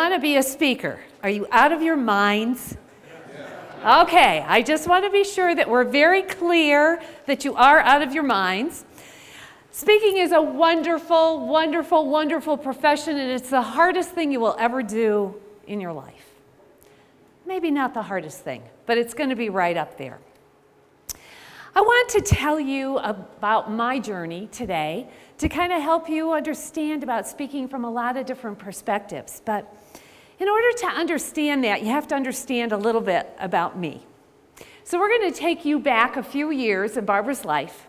want to be a speaker? Are you out of your minds? Okay, I just want to be sure that we're very clear that you are out of your minds. Speaking is a wonderful, wonderful, wonderful profession, and it's the hardest thing you will ever do in your life. Maybe not the hardest thing, but it's going to be right up there. I want to tell you about my journey today to kind of help you understand about speaking from a lot of different perspectives. But in order to understand that, you have to understand a little bit about me. So we're going to take you back a few years in Barbara's life,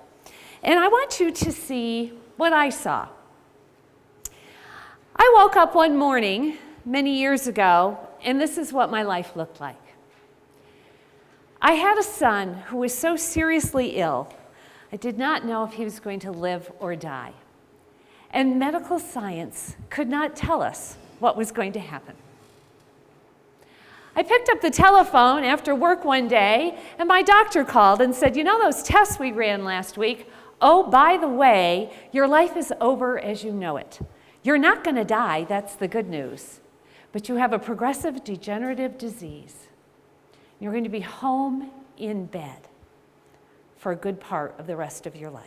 and I want you to see what I saw. I woke up one morning many years ago, and this is what my life looked like. I had a son who was so seriously ill, I did not know if he was going to live or die. And medical science could not tell us what was going to happen. I picked up the telephone after work one day, and my doctor called and said, "You know those tests we ran last week? Oh, by the way, your life is over as you know it. You're not going to die, that's the good news. But you have a progressive degenerative disease. You're going to be home in bed for a good part of the rest of your life."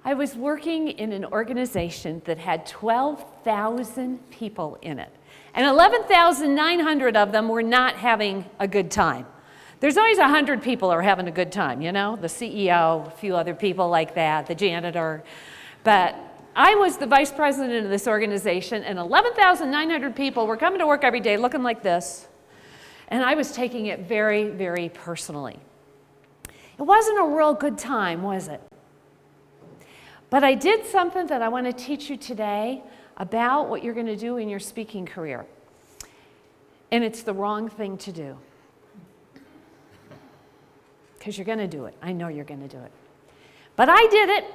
I was working in an organization that had 12,000 people in it, and 11,900 of them were not having a good time. There's always 100 people who are having a good time, you know, the CEO, a few other people like that, the janitor. But I was the vice president of this organization, and 11,900 people were coming to work every day looking like this, and I was taking it very, very personally. It wasn't a real good time, was it? But I did something that I want to teach you today about what you're going to do in your speaking career, and it's the wrong thing to do. Because you're going to do it. I know you're going to do it. But I did it,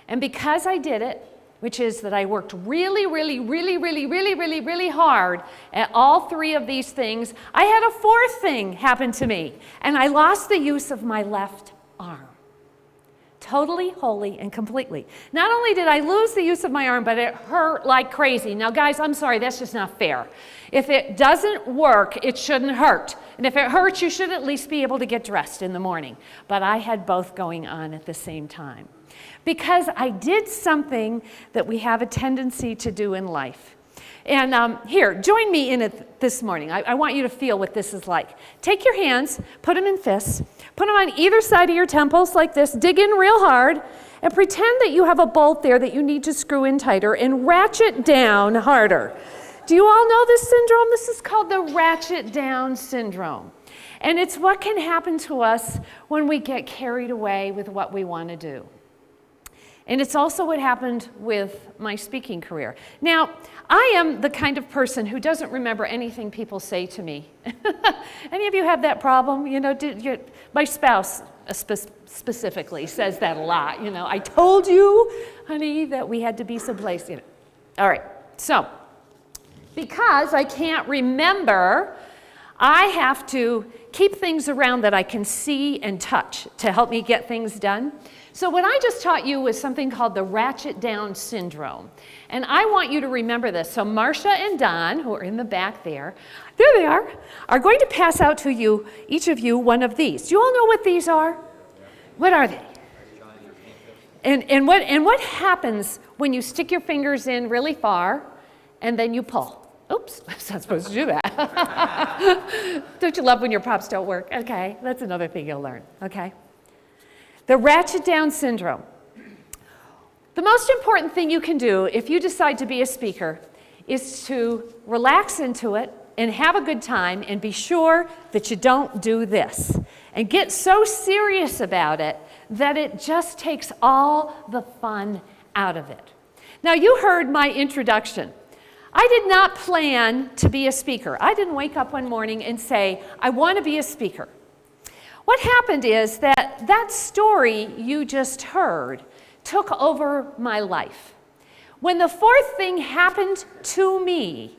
and because I did it, which is that I worked really, really, really, really, really, really, really hard at all three of these things, I had a fourth thing happen to me, and I lost the use of my left arm. Totally, wholly, and completely. Not only did I lose the use of my arm, but it hurt like crazy. Now, guys, I'm sorry, that's just not fair. If it doesn't work, it shouldn't hurt. And if it hurts, you should at least be able to get dressed in the morning. But I had both going on at the same time. Because I did something that we have a tendency to do in life. And here, join me in it this morning. I want you to feel what this is like. Take your hands, put them in fists, put them on either side of your temples like this, dig in real hard, and pretend that you have a bolt there that you need to screw in tighter, and ratchet down harder. Do you all know this syndrome? This is called the ratchet down syndrome. And it's what can happen to us when we get carried away with what we want to do. And it's also what happened with my speaking career. Now, I am the kind of person who doesn't remember anything people say to me. Any of you have that problem? You know, my spouse specifically says that a lot. You know, I told you, honey, that we had to be someplace. You know. All right, so because I can't remember, I have to keep things around that I can see and touch to help me get things done. So what I just taught you was something called the ratchet down syndrome. And I want you to remember this. So Marcia and Don, who are in the back there they are going to pass out to you, each of you, one of these. Do you all know what these are? What are they? And what happens when you stick your fingers in really far and then you pull? Oops, I was not supposed to do that. Don't you love when your props don't work? Okay, that's another thing you'll learn, okay? The ratchet down syndrome. The most important thing you can do if you decide to be a speaker is to relax into it and have a good time and be sure that you don't do this. And get so serious about it that it just takes all the fun out of it. Now, you heard my introduction. I did not plan to be a speaker. I didn't wake up one morning and say, I want to be a speaker. What happened is that story you just heard took over my life. When the fourth thing happened to me,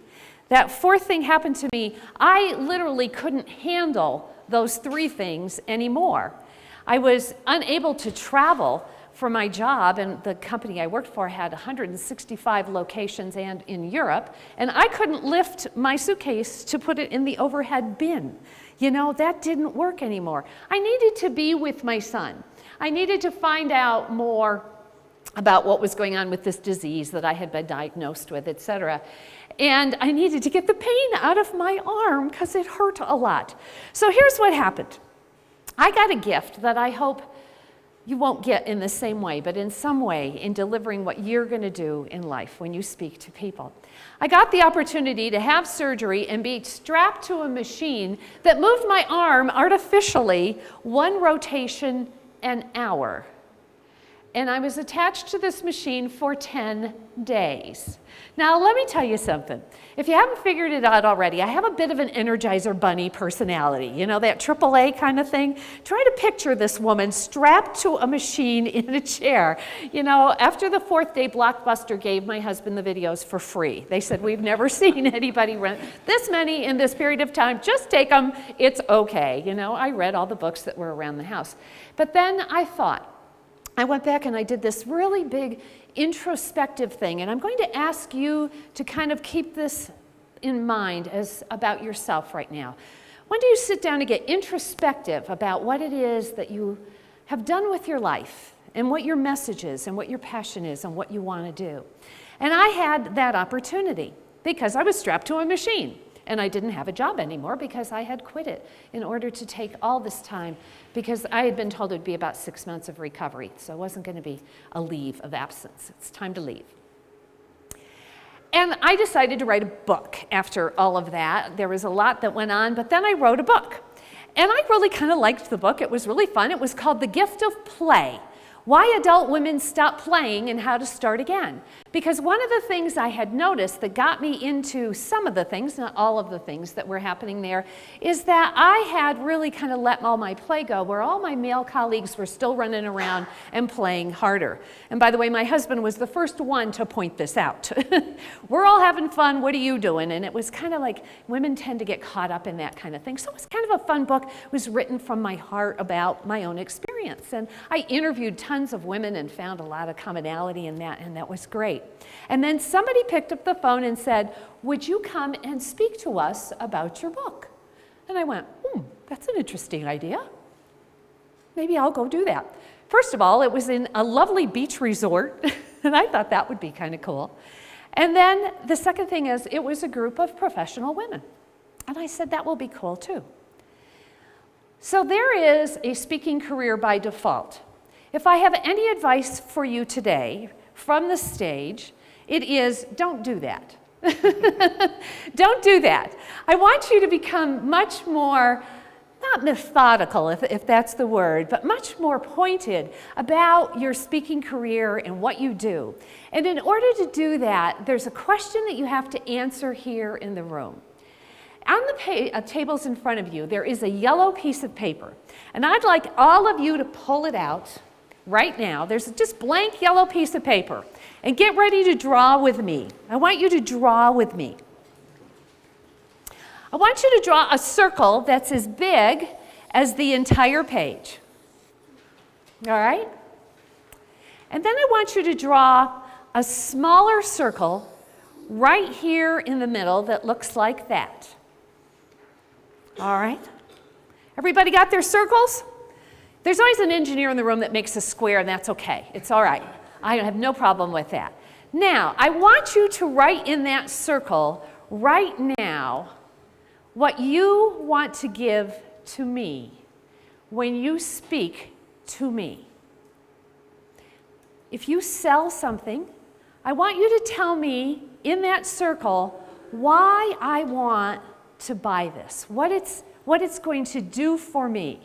I literally couldn't handle those three things anymore. I was unable to travel for my job, and the company I worked for had 165 locations and in Europe, and I couldn't lift my suitcase to put it in the overhead bin. You know, that didn't work anymore. I needed to be with my son. I needed to find out more about what was going on with this disease that I had been diagnosed with, etc. And I needed to get the pain out of my arm because it hurt a lot. So here's what happened. I got a gift that I hope you won't get in the same way, but in some way in delivering what you're going to do in life when you speak to people. I got the opportunity to have surgery and be strapped to a machine that moved my arm artificially 1 rotation an hour. And I was attached to this machine for 10 days. Now, let me tell you something. If you haven't figured it out already, I have a bit of an Energizer Bunny personality. You know, that AAA kind of thing? Try to picture this woman strapped to a machine in a chair. You know, after the 4th day, Blockbuster gave my husband the videos for free. They said, we've never seen anybody rent this many in this period of time. Just take them. It's okay. You know, I read all the books that were around the house. But then I went back and I did this really big introspective thing, and I'm going to ask you to kind of keep this in mind as about yourself right now. When do you sit down and get introspective about what it is that you have done with your life and what your message is and what your passion is and what you want to do? And I had that opportunity because I was strapped to a machine. And I didn't have a job anymore because I had quit it in order to take all this time, because I had been told it would be about 6 months of recovery. So it wasn't going to be a leave of absence. It's time to leave. And I decided to write a book after all of that. There was a lot that went on, but then I wrote a book. And I really kind of liked the book. It was really fun. It was called The Gift of Play: Why Adult Women Stop Playing and How to Start Again. Because one of the things I had noticed that got me into some of the things, not all of the things that were happening there, is that I had really kind of let all my play go, where all my male colleagues were still running around and playing harder. And by the way, my husband was the first one to point this out. We're all having fun, what are you doing? And it was kind of like, women tend to get caught up in that kind of thing. So it was kind of a fun book. It was written from my heart about my own experience. And I interviewed tons of women and found a lot of commonality in that, and that was great. And then somebody picked up the phone and said, would you come and speak to us about your book? And I went, that's an interesting idea. Maybe I'll go do that. First of all, it was in a lovely beach resort, and I thought that would be kind of cool. And then the second thing is, it was a group of professional women. And I said, that will be cool too. So there is a speaking career by default. If I have any advice for you today from the stage, it is don't do that. Don't do that. I want you to become much more, not methodical if that's the word, but much more pointed about your speaking career and what you do. And in order to do that, there's a question that you have to answer here in the room. On the tables in front of you, there is a yellow piece of paper. And I'd like all of you to pull it out right now. There's just blank yellow piece of paper. And get ready to draw with me. I want you to draw with me. I want you to draw a circle that's as big as the entire page. All right? And then I want you to draw a smaller circle right here in the middle that looks like that. All right? Everybody got their circles? There's always an engineer in the room that makes a square, and that's okay. It's all right. I have no problem with that. Now, I want you to write in that circle right now what you want to give to me when you speak to me. If you sell something, I want you to tell me in that circle why I want to buy this, what it's going to do for me.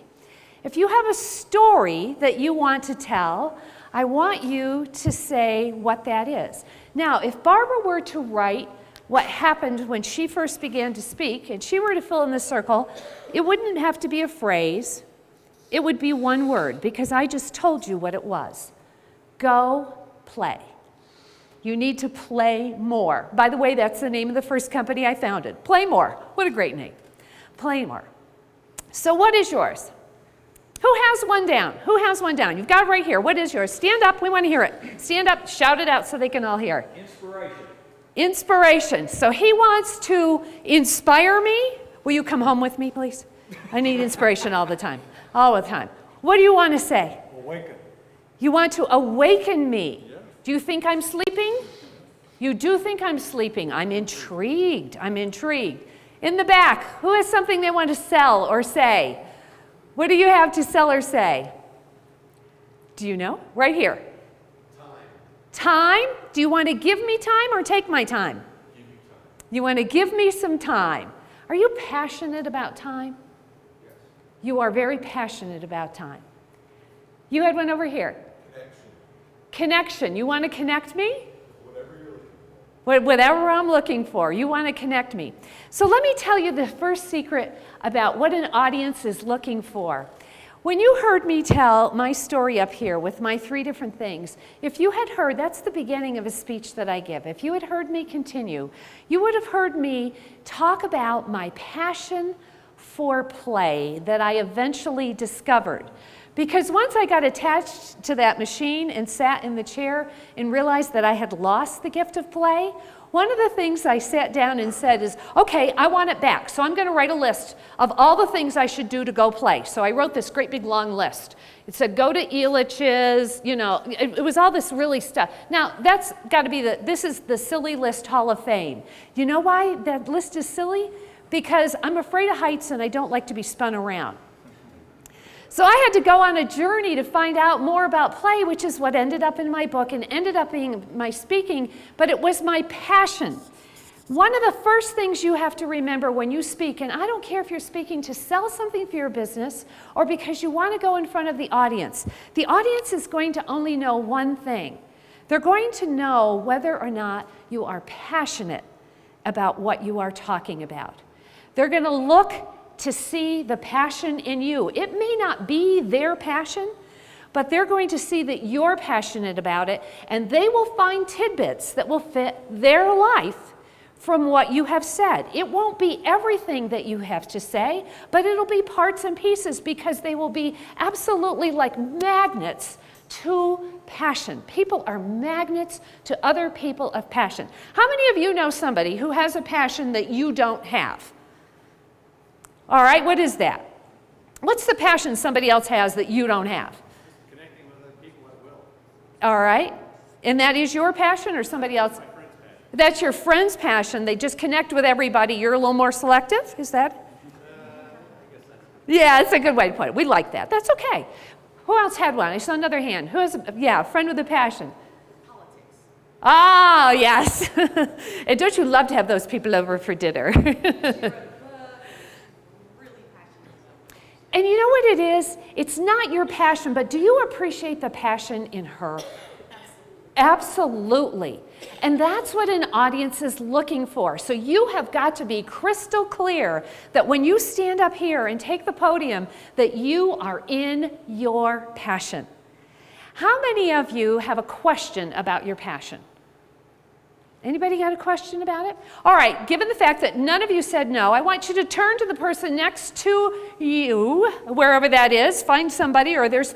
If you have a story that you want to tell, I want you to say what that is. Now, if Barbara were to write what happened when she first began to speak, and she were to fill in the circle, it wouldn't have to be a phrase. It would be one word, because I just told you what it was. Go play. You need to play more. By the way, that's the name of the first company I founded. Play more. What a great name. Play more. So what is yours? Who has one down? Who has one down? You've got it right here. What is yours? Stand up. We want to hear it. Stand up. Shout it out so they can all hear. Inspiration. Inspiration. So he wants to inspire me. Will you come home with me, please? I need inspiration all the time. All the time. What do you want to say? Awaken. You want to awaken me. Yeah. Do you think I'm sleeping? You do think I'm sleeping. I'm intrigued. I'm intrigued. In the back, who has something they want to sell or say? What do you have to sell or say? Do you know? Right here. Time. Time? Do you want to give me time or take my time? Give you time. You want to give me some time. Are you passionate about time? Yes. You are very passionate about time. You had one over here. Connection. Connection. You want to connect me? Whatever you're looking for. Whatever I'm looking for, you want to connect me. So let me tell you the first secret about what an audience is looking for. When you heard me tell my story up here with my 3 different things, if you had heard, that's the beginning of a speech that I give. If you had heard me continue, you would have heard me talk about my passion for play that I eventually discovered. Because once I got attached to that machine and sat in the chair and realized that I had lost the gift of play, one of the things I sat down and said is, okay, I want it back. So I'm going to write a list of all the things I should do to go play. So I wrote this great big long list. It said, go to Elitch's, you know, it was all this really stuff. Now, that's got to be this is the Silly List Hall of Fame. You know why that list is silly? Because I'm afraid of heights and I don't like to be spun around. So I had to go on a journey to find out more about play, which is what ended up in my book and ended up being my speaking, but it was my passion. One of the first things you have to remember when you speak, and I don't care if you're speaking to sell something for your business or because you want to go in front of the audience is going to only know one thing. They're going to know whether or not you are passionate about what you are talking about. They're going to look to see the passion in you. It may not be their passion, but they're going to see that you're passionate about it, and they will find tidbits that will fit their life from what you have said. It won't be everything that you have to say, but it'll be parts and pieces because they will be absolutely like magnets to passion. People are magnets to other people of passion. How many of you know somebody who has a passion that you don't have? All right, what is that? What's the passion somebody else has that you don't have? Connecting with other people at will. All right, and that is your passion or somebody else? My friend's passion. That's your friend's passion. They just connect with everybody. You're a little more selective, is that? I guess that's Yeah, that's a good way to put it. We like that. That's okay. Who else had one? I saw another hand. Who has, a friend with a passion? Politics. Ah, yes. And don't you love to have those people over for dinner? And you know what it is? It's not your passion, but do you appreciate the passion in her? Absolutely. And that's what an audience is looking for. So you have got to be crystal clear that when you stand up here and take the podium, that you are in your passion. How many of you have a question about your passion? Anybody got a question about it? All right, given the fact that none of you said no, I want you to turn to the person next to you, wherever that is, find somebody, or there's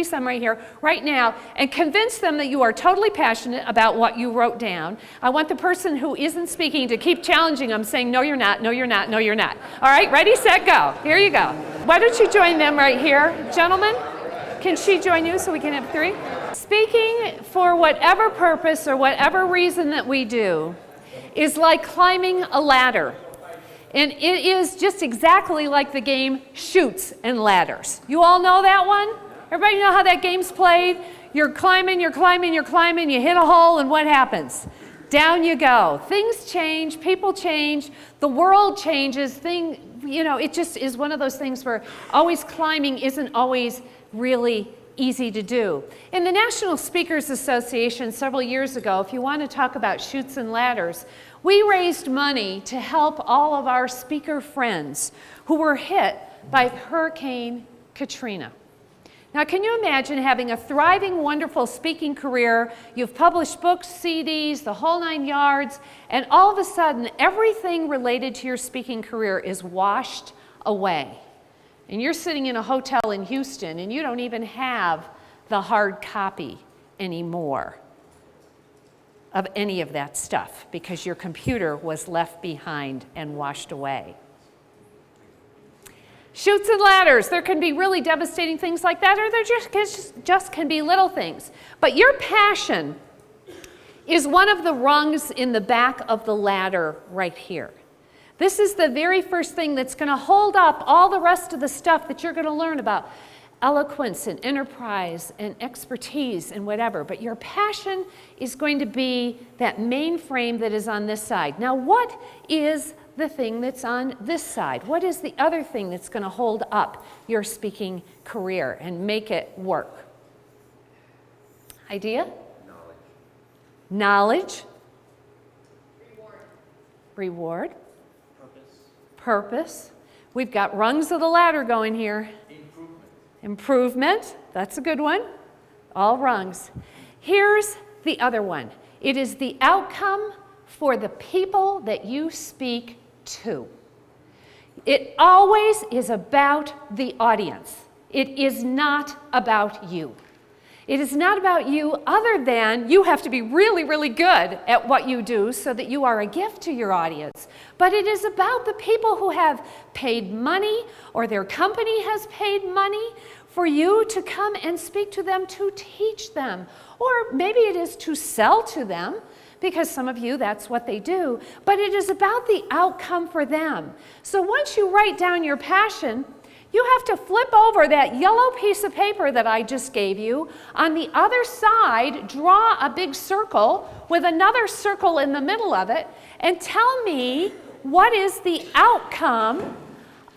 some right here, right now, and convince them that you are totally passionate about what you wrote down. I want the person who isn't speaking to keep challenging them, saying, no, you're not, no, you're not, no, you're not. All right, ready, set, go. Here you go. Why don't you join them right here, gentlemen? Can she join you so we can have 3? Speaking for whatever purpose or whatever reason that we do is like climbing a ladder. And it is just exactly like the game Chutes and Ladders. You all know that one? Everybody know how that game's played? You're climbing, you're climbing, you're climbing, you hit a hole, and what happens? Down you go. Things change, people change, the world changes. It just is one of those things where always climbing isn't always really easy to do. In the National Speakers Association several years ago, if you want to talk about chutes and ladders, we raised money to help all of our speaker friends who were hit by Hurricane Katrina. Now, can you imagine having a thriving, wonderful speaking career? You've published books, CDs, the whole 9 yards, and all of a sudden, everything related to your speaking career is washed away. and you're sitting in a hotel in Houston and you don't even have the hard copy anymore of any of that stuff because your computer was left behind and washed away. Chutes and ladders, there can be really devastating things like that, or there just can be little things. But your passion is one of the rungs in the back of the ladder right here. This is the very first thing that's going to hold up all the rest of the stuff that you're going to learn about eloquence and enterprise and expertise and whatever. But your passion is going to be that main frame that is on this side. Now, what is the thing that's on this side? What is the other thing that's going to hold up your speaking career and make it work? Idea? Knowledge. Reward. Purpose. We've got rungs of the ladder going here. Improvement. That's a good one. All rungs. Here's the other one. It is the outcome for the people that you speak to. It always is about the audience. It is not about you. It is not about you other than you have to be really, really good at what you do so that you are a gift to your audience. But it is about the people who have paid money or their company has paid money for you to come and speak to them, to teach them. Or maybe it is to sell to them, because some of you, that's what they do. But it is about the outcome for them. So once you write down your passion, you have to flip over that yellow piece of paper that I just gave you. On the other side, draw a big circle with another circle in the middle of it, and tell me what is the outcome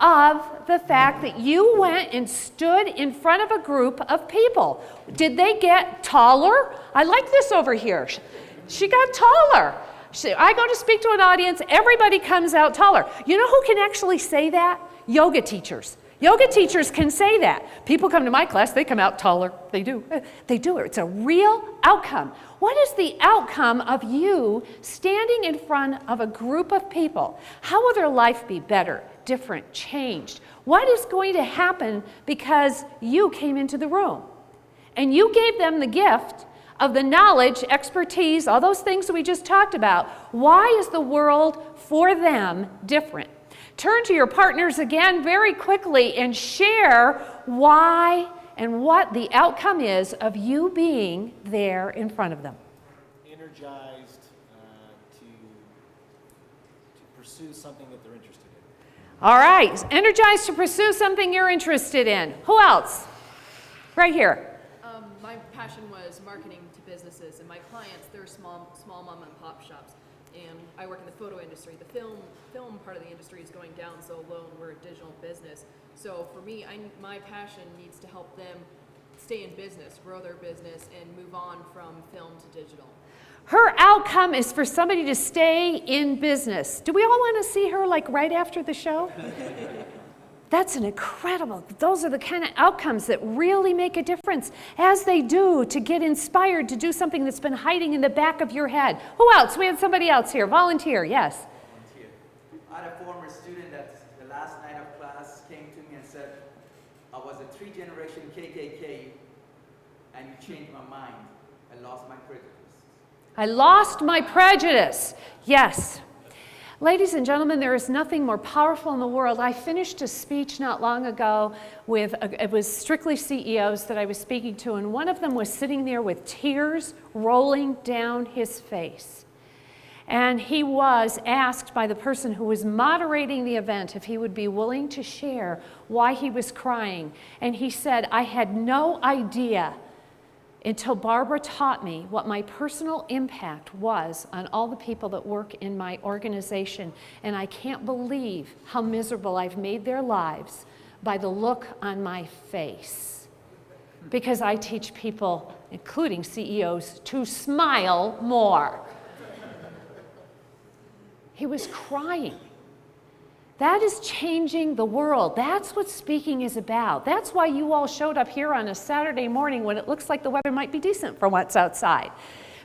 of the fact that you went and stood in front of a group of people. Did they get taller? I like this over here. She got taller. I go to speak to an audience, everybody comes out taller. You know who can actually say that? Yoga teachers. Yoga teachers can say that. People come to my class, they come out taller. They do. They do it. It's a real outcome. What is the outcome of you standing in front of a group of people? How will their life be better, different, changed? What is going to happen because you came into the room and you gave them the gift of the knowledge, expertise, all those things that we just talked about? Why is the world for them different? Turn to your partners again very quickly and share why and what the outcome is of you being there in front of them. Energized to pursue something that they're interested in. All right, energized to pursue something you're interested in. Who else? Right here. My passion was marketing to businesses, and my clients, they're small mom and pop shops. And I work in the photo industry. The film part of the industry is going down so low, and we're a digital business. So for me, my passion needs to help them stay in business, grow their business, and move on from film to digital. Her outcome is for somebody to stay in business. Do we all want to see her like right after the show? That's an incredible, those are the kind of outcomes that really make a difference, as they do, to get inspired to do something that's been hiding in the back of your head. Who else? We had somebody else here. Volunteer, yes. Volunteer. I had a former student that the last night of class came to me and said, I was a 3-generation KKK and you changed my mind. I lost my prejudice. I lost my prejudice. Yes. Ladies and gentlemen, there is nothing more powerful in the world. I finished a speech not long ago it was strictly CEOs that I was speaking to, and one of them was sitting there with tears rolling down his face. And he was asked by the person who was moderating the event if he would be willing to share why he was crying. And he said, I had no idea until Barbara taught me what my personal impact was on all the people that work in my organization. And I can't believe how miserable I've made their lives by the look on my face. Because I teach people, including CEOs, to smile more. He was crying. That is changing the world. That's what speaking is about. That's why you all showed up here on a Saturday morning when it looks like the weather might be decent for what's outside.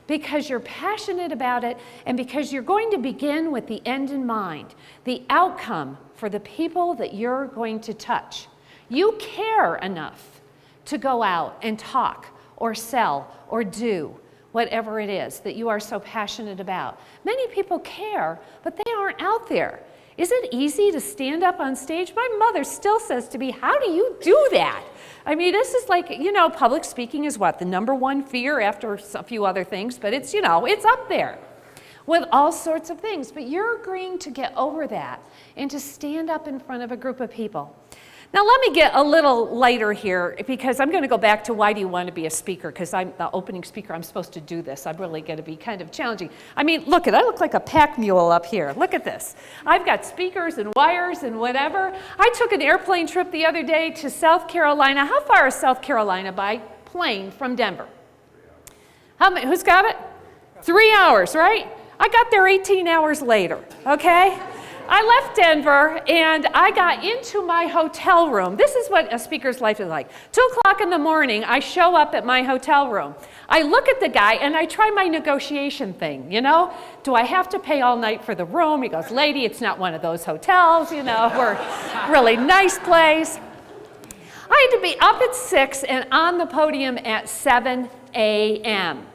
Because you're passionate about it, and because you're going to begin with the end in mind, the outcome for the people that you're going to touch. You care enough to go out and talk or sell or do whatever it is that you are so passionate about. Many people care, but they aren't out there. Is it easy to stand up on stage? My mother still says to me, how do you do that? I mean, this is like, you know, public speaking is what? The #1 fear after a few other things, but it's, you know, it's up there with all sorts of things. But you're agreeing to get over that and to stand up in front of a group of people. Now let me get a little lighter here, because I'm going to go back to why do you want to be a speaker, because I'm the opening speaker. I'm supposed to do this. I'm really going to be kind of challenging. I mean, look, I look like a pack mule up here. Look at this. I've got speakers and wires and whatever. I took an airplane trip the other day to South Carolina. How far is South Carolina by plane from Denver? How many, who's got it? 3 hours, right? I got there 18 hours later, okay? I left Denver and I got into my hotel room. This is what a speaker's life is like. 2 o'clock in the morning, I show up at my hotel room. I look at the guy and I try my negotiation thing, you know? Do I have to pay all night for the room? He goes, lady, it's not one of those hotels, you know, we're a really nice place. I had to be up at 6 and on the podium at 7 a.m.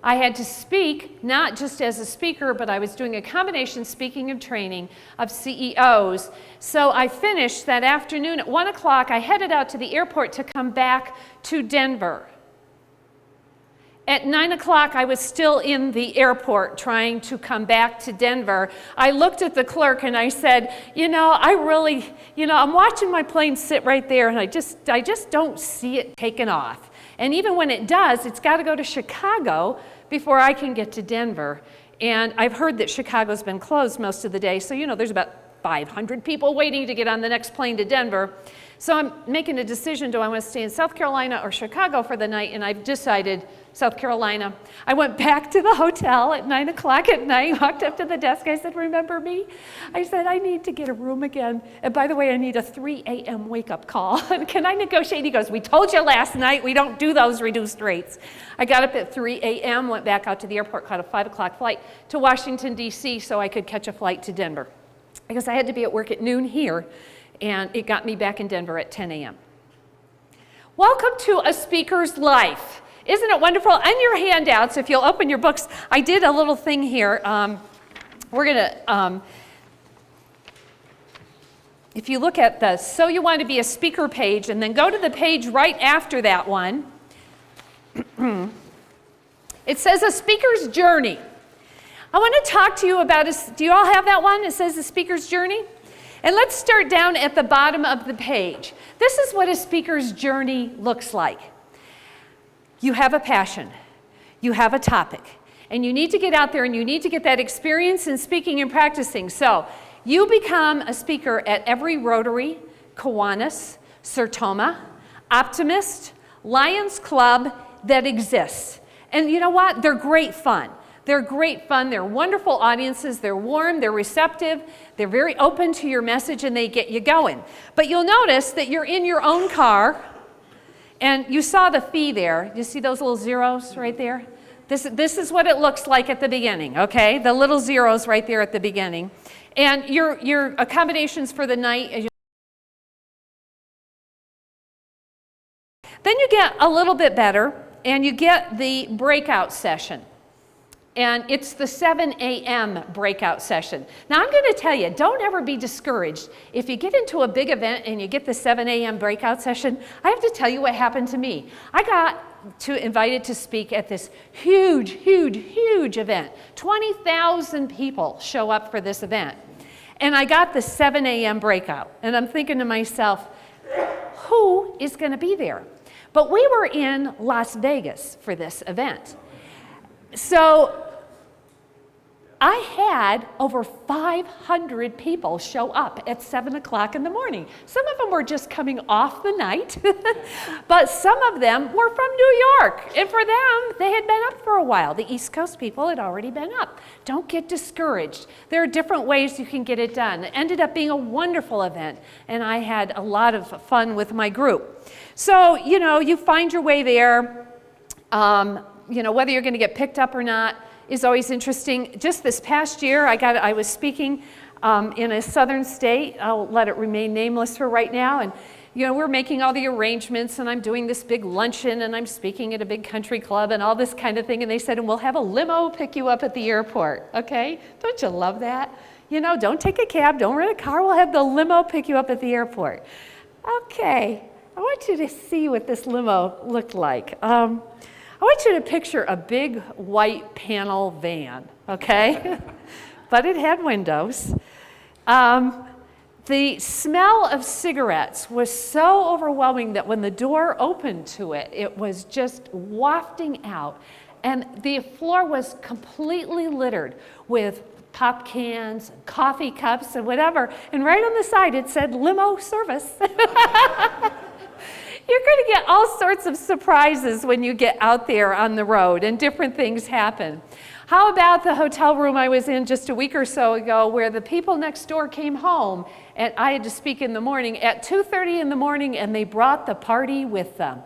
I had to speak, not just as a speaker, but I was doing a combination speaking and training of CEOs. So I finished that afternoon at 1 o'clock. I headed out to the airport to come back to Denver. At 9 o'clock, I was still in the airport trying to come back to Denver. I looked at the clerk and I said, you know, I'm watching my plane sit right there and I just don't see it taking off. And even when it does, it's got to go to Chicago before I can get to Denver. And I've heard that Chicago's been closed most of the day, so you know there's about 500 people waiting to get on the next plane to Denver. So I'm making a decision, do I want to stay in South Carolina or Chicago for the night? And I've decided South Carolina. I went back to the hotel at 9 o'clock at night, walked up to the desk, I said, remember me? I said, I need to get a room again. And by the way, I need a 3 a.m. wake-up call. Can I negotiate? He goes, we told you last night, we don't do those reduced rates. I got up at 3 a.m., went back out to the airport, caught a 5 o'clock flight to Washington, D.C. so I could catch a flight to Denver. Because I had to be at work at noon here, and it got me back in Denver at 10 a.m. Welcome to a speaker's life. Isn't it wonderful? On your handouts, if you'll open your books, I did a little thing here. We're going to, if you look at the So You Want to Be a Speaker page, and then go to the page right after that one, it says A Speaker's Journey. I want to talk to you about, do you all have that one? It says The Speaker's Journey. And let's start down at the bottom of the page. This is what a speaker's journey looks like. You have a passion, you have a topic, and you need to get out there and you need to get that experience in speaking and practicing. So you become a speaker at every Rotary, Kiwanis, Sertoma, Optimist, Lions Club that exists. And you know what? They're great fun. They're great fun. They're wonderful audiences. They're warm. They're receptive. They're very open to your message, and they get you going. But you'll notice that you're in your own car, and you saw the fee there. You see those little zeros right there? This is what it looks like at the beginning, okay? The little zeros right there at the beginning. And your accommodations for the night. Then you get a little bit better, and you get the breakout session. And it's the 7 a.m. breakout session. Now I'm going to tell you, don't ever be discouraged. If you get into a big event and you get the 7 a.m. breakout session, I have to tell you what happened to me. I got invited to speak at this huge, huge, huge event. 20,000 people show up for this event. And I got the 7 a.m. breakout. And I'm thinking to myself, who is going to be there? But we were in Las Vegas for this event. So I had over 500 people show up at 7 o'clock in the morning. Some of them were just coming off the night, but some of them were from New York. And for them, they had been up for a while. The East Coast people had already been up. Don't get discouraged. There are different ways you can get it done. It ended up being a wonderful event, and I had a lot of fun with my group. So, you know, you find your way there. You know, whether you're going to get picked up or not is always interesting. Just this past year, I was speaking in a southern state. I'll let it remain nameless for right now. And you know, we're making all the arrangements, and I'm doing this big luncheon, and I'm speaking at a big country club and all this kind of thing. And they said, and we'll have a limo pick you up at the airport, okay? Don't you love that? You know, don't take a cab, don't rent a car, we'll have the limo pick you up at the airport. Okay, I want you to see what this limo looked like. I want you to picture a big white panel van, okay? But it had windows. The smell of cigarettes was so overwhelming that when the door opened to it, it was just wafting out. And the floor was completely littered with pop cans, coffee cups, and whatever. And right on the side, it said limo service. You're going to get all sorts of surprises when you get out there on the road, and different things happen. How about the hotel room I was in just a week or so ago, where the people next door came home, and I had to speak in the morning at 2:30 in the morning, and they brought the party with them.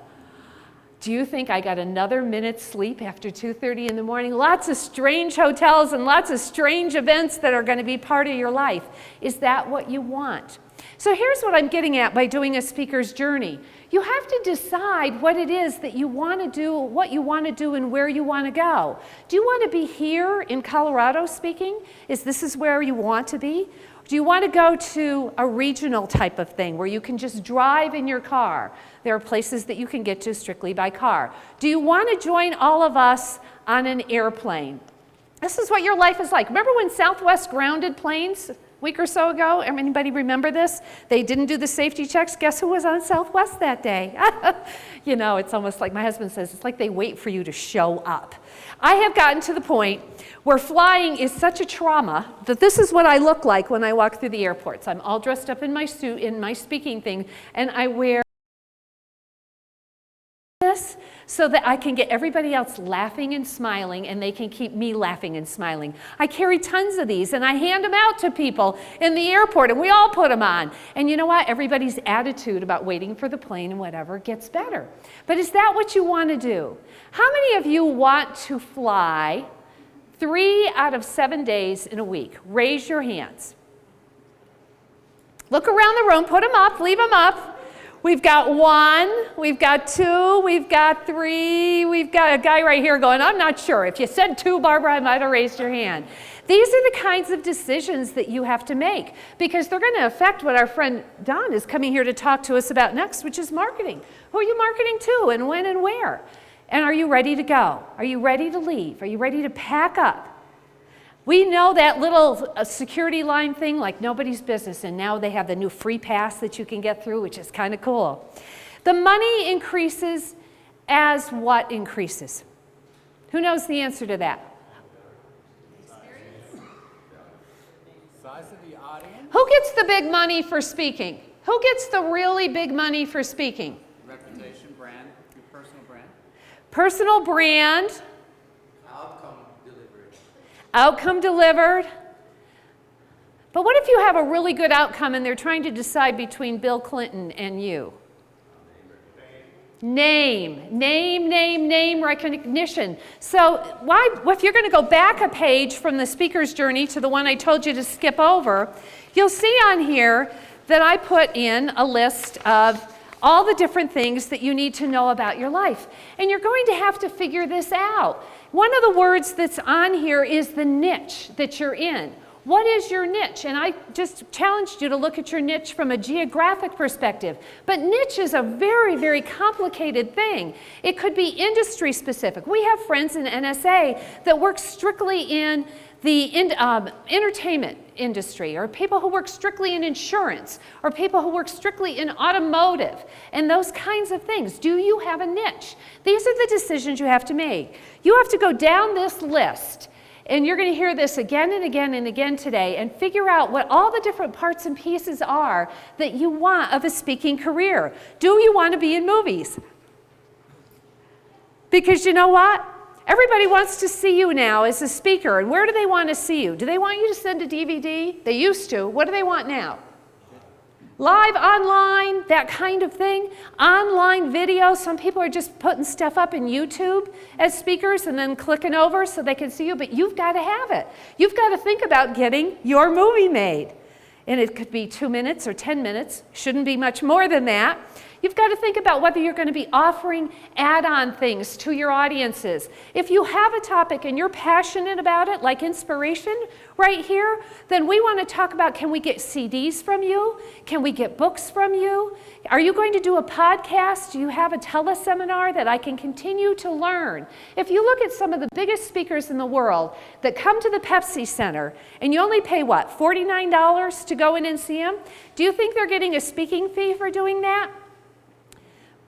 Do you think I got another minute's sleep after 2:30 in the morning? Lots of strange hotels and lots of strange events that are going to be part of your life. Is that what you want? So here's what I'm getting at by doing a speaker's journey. You have to decide what it is that you want to do, what you want to do, and where you want to go. Do you want to be here in Colorado speaking? This is where you want to be? Do you want to go to a regional type of thing where you can just drive in your car? There are places that you can get to strictly by car. Do you want to join all of us on an airplane? This is what your life is like. Remember when Southwest grounded planes a week or so ago? Anybody remember this? They didn't do the safety checks. Guess who was on Southwest that day? You know, it's almost like my husband says, it's like they wait for you to show up. I have gotten to the point where flying is such a trauma that this is what I look like when I walk through the airports. I'm all dressed up in my suit, in my speaking thing, and I wear this so that I can get everybody else laughing and smiling, and they can keep me laughing and smiling. I carry tons of these, and I hand them out to people in the airport, and we all put them on. And you know what? Everybody's attitude about waiting for the plane and whatever gets better. But is that what you want to do? How many of you want to fly 3 out of 7 days in a week? Raise your hands. Look around the room, put them up, leave them up. We've got 1, we've got 2, we've got 3, we've got a guy right here going, I'm not sure. If you said 2, Barbara, I might have raised your hand. These are the kinds of decisions that you have to make, because they're going to affect what our friend Don is coming here to talk to us about next, which is marketing. Who are you marketing to, and when and where? And are you ready to go? Are you ready to leave? Are you ready to pack up? We know that little security line thing like nobody's business, and now they have the new free pass that you can get through, which is kind of cool. The money increases as what increases? Who knows the answer to that? Size of the audience. Who gets the big money for speaking? Who gets the really big money for speaking? Reputation, brand, your personal brand. Personal brand. Outcome delivered. Outcome delivered. But what if you have a really good outcome and they're trying to decide between Bill Clinton and you? Name recognition. So if you're going to go back a page from the speaker's journey to the one I told you to skip over, you'll see on here that I put in a list of all the different things that you need to know about your life. And you're going to have to figure this out. One of the words that's on here is the niche that you're in. What is your niche? And I just challenged you to look at your niche from a geographic perspective. But niche is a very, very complicated thing. It could be industry specific. We have friends in NSA that work strictly in the entertainment industry, or people who work strictly in insurance, or people who work strictly in automotive, and those kinds of things. Do you have a niche? These are the decisions you have to make. You have to go down this list, and you're going to hear this again and again and again today, and figure out what all the different parts and pieces are that you want of a speaking career. Do you want to be in movies? Because you know what? Everybody wants to see you now as a speaker, and where do they want to see you? Do they want you to send a DVD? They used to. What do they want now? Live, online, that kind of thing. Online video. Some people are just putting stuff up in YouTube as speakers and then clicking over so they can see you, but you've got to have it. You've got to think about getting your movie made. and it could be 2 minutes or 10 minutes, shouldn't be much more than that. You've got to think about whether you're going to be offering add-on things to your audiences. If you have a topic and you're passionate about it, like inspiration right here, then we want to talk about, can we get CDs from you? Can we get books from you? Are you going to do a podcast? Do you have a teleseminar that I can continue to learn? If you look at some of the biggest speakers in the world that come to the Pepsi Center, and you only pay, what, $49 to go in and see them, do you think they're getting a speaking fee for doing that?